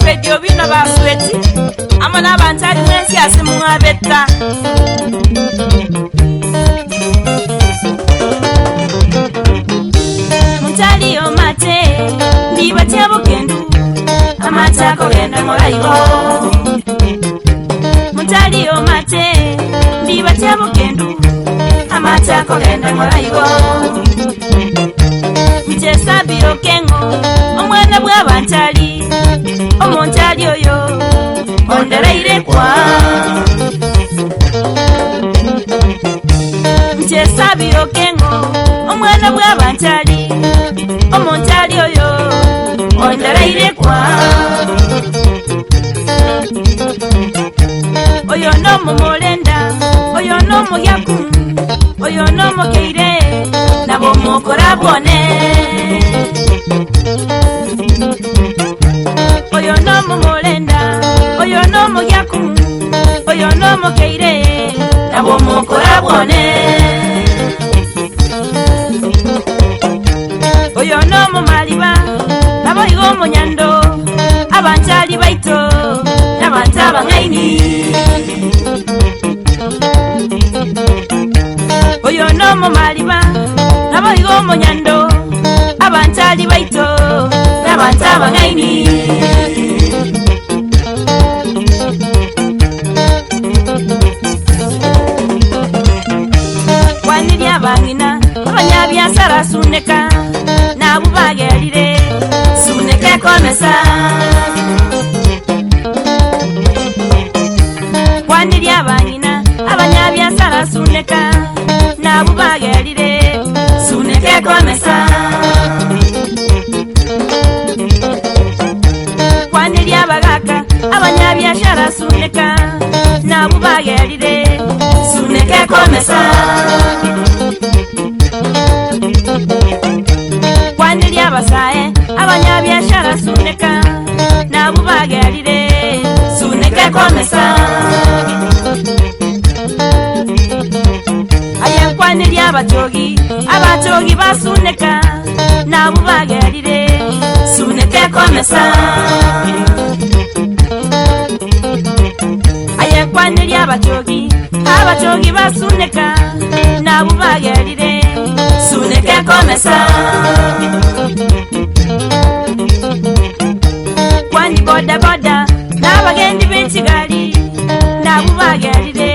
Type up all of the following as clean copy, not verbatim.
Fedio bino basweti amana abantu ali mwensi asimu abetta Muntali omate ndibatya bugendu amata kogenda ngolayibo Muntali omate ndibatya bugendu amata kogenda ngolayibo Mchesabiro kengo omwana bw'abantali omuntali oyo ondeleire kwa Mchesabiro kengo omwana bw'abantali omuntali oyo ondeleire kwa Oyo no mumolenda oyo no mugyaku oyo no mukeire nabo mukora bone Oyo no mumolenda oyo no mugyaku oyo no mukeire nabo mukora bone Oyo no mumaliba nabo igo munyando abantali baito n'abantu abangaini Oyo no mumaliba nabo igo munyando abantali baito n'abantu abangaini Waniri abangina abanyabyasara suneka nabo bagerire suneka komesa Waniri abangina abanyabyasara suneka nabo bagerire suneka komesa Waniri abagaka abanyabyasara suneka nabo bagerire suneka komesa Waniri abasae abanyabyasara suneka nabo bagerire suneka komesa Waniri abatogi basuneka nabo bagerire suneka komesa Waniri abatogi basuneka nabo bagerire suneka komesa Wani boda boda nabagendi b'Kigali nabo bagerire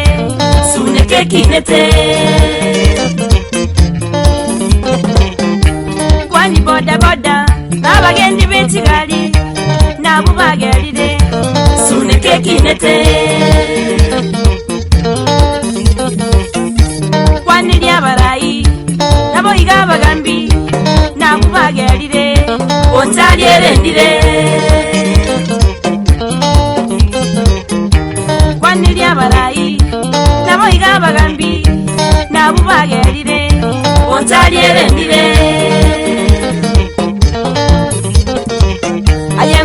suneka kinete Wani boda boda nabagendi b'Kigali nabo bagerire suneka kinete Waniri abarayi nabo iga bagambi nabo bagerire ontali erendire Waniri abarayi nabo iga bagambi nabo bagerire ontali erendire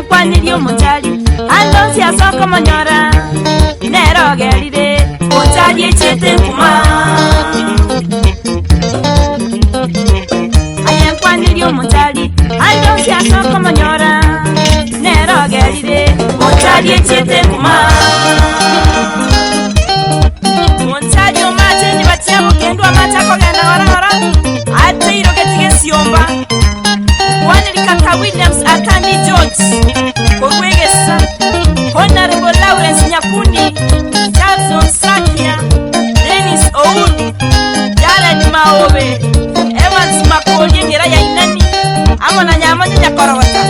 Waniri omuntali andonsi asoko monyora nero gerire ontali echete nkuma Waniri omuntali andonsi asoko monyora nero gerire ontali echete nkuma Ontali omate ndibatya bugendu amata kogenda hora ate irogetige siyomba Waniri kaka Williams Akandi George Kogwegesa Honorable Lawrence Nyakundi Jackson Sakia Dennis Oud Jared Maobe Evans Makolye ngera ya inani Amona nyamanya nyakorowata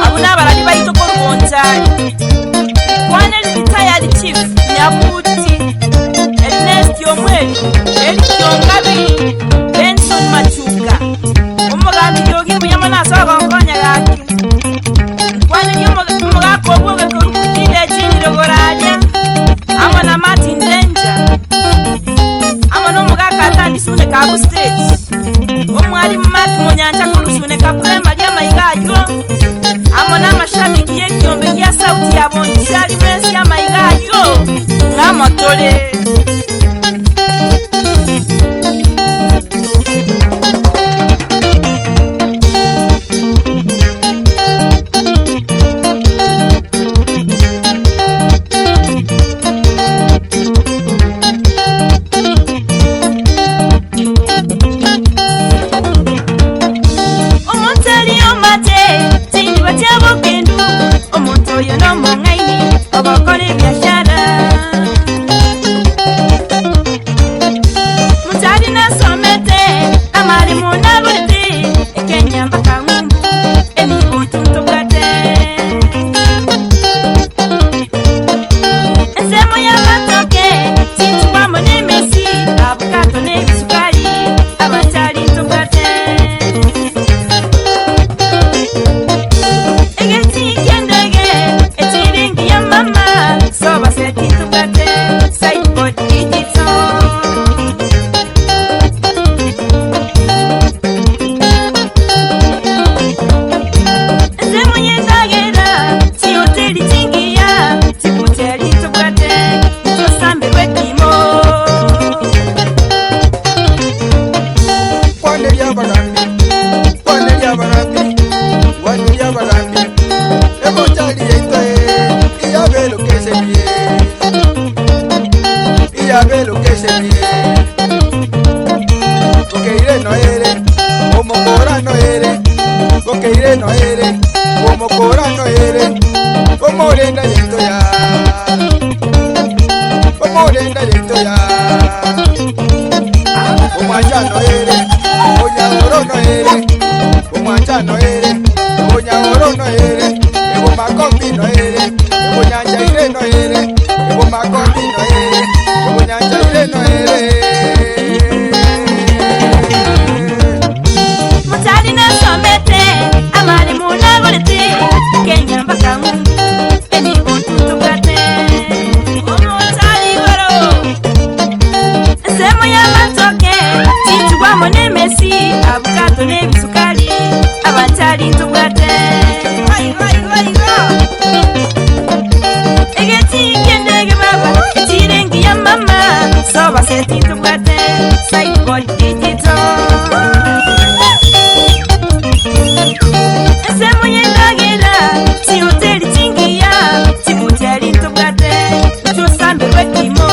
Abuna baradi baito korumontali Waniri retired chief Nyabuti Ernest Yomweli Eric Yongabi Benson Machuka Umugambi yogi muyamana asaba konkonya yake Waniri umugako obwoge kurukutile chiniro goranya Amona Martin Danger Amona umugaka atandi suneka ku stage Omwali Mark Munyanja kurusuneka primary amayigayo Amona amashabiki y'ekyombe ya sauti yabonye cyari mensi y'amayigayo n'amatole mokora no ere omorenda yento ya omorenda yento ya omwanja no ere onyangoro no ere omwanja no ere onyangoro no ere ebo makombi no ere ebo nyanja ire no ere ebo makombi no ere ebo nyanja ire no ere mutari na somete amari muna golete Kenya mbakamu eni buntu tukate omutari goro semo ya matoke tituwa mone mesi abukato ne bisukali abatari tukate egeti kendege baba etirengi ya mama soba seti tukate side boy digital semo yendagera si hoteli chingia chikuteli tukate chusambe wekimo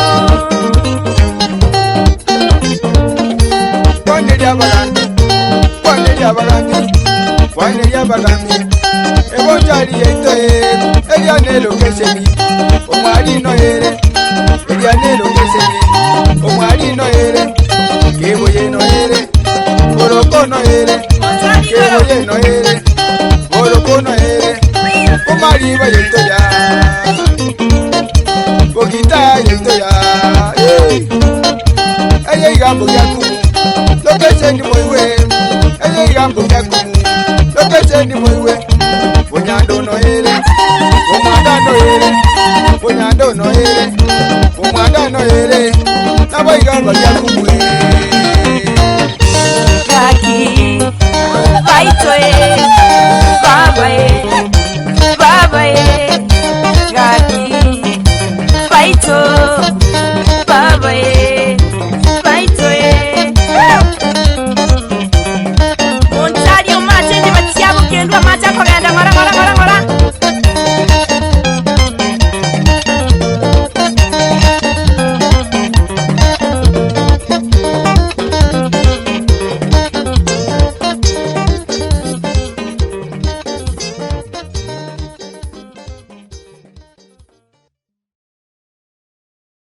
Wanelia balami ebonjali yeito eliane location omwali no ere eliane location omwali no ere kebo ye no ere oroko no ere kebo ye no ere oroko no ere omwali ba yeito ya ogita yeito ya eye gambo yaku location moiwe eye gambo yaku location moiwe onyando no ere omwanda no ere onyando no ere omwanda no ere nabo igamba yaku kaki baito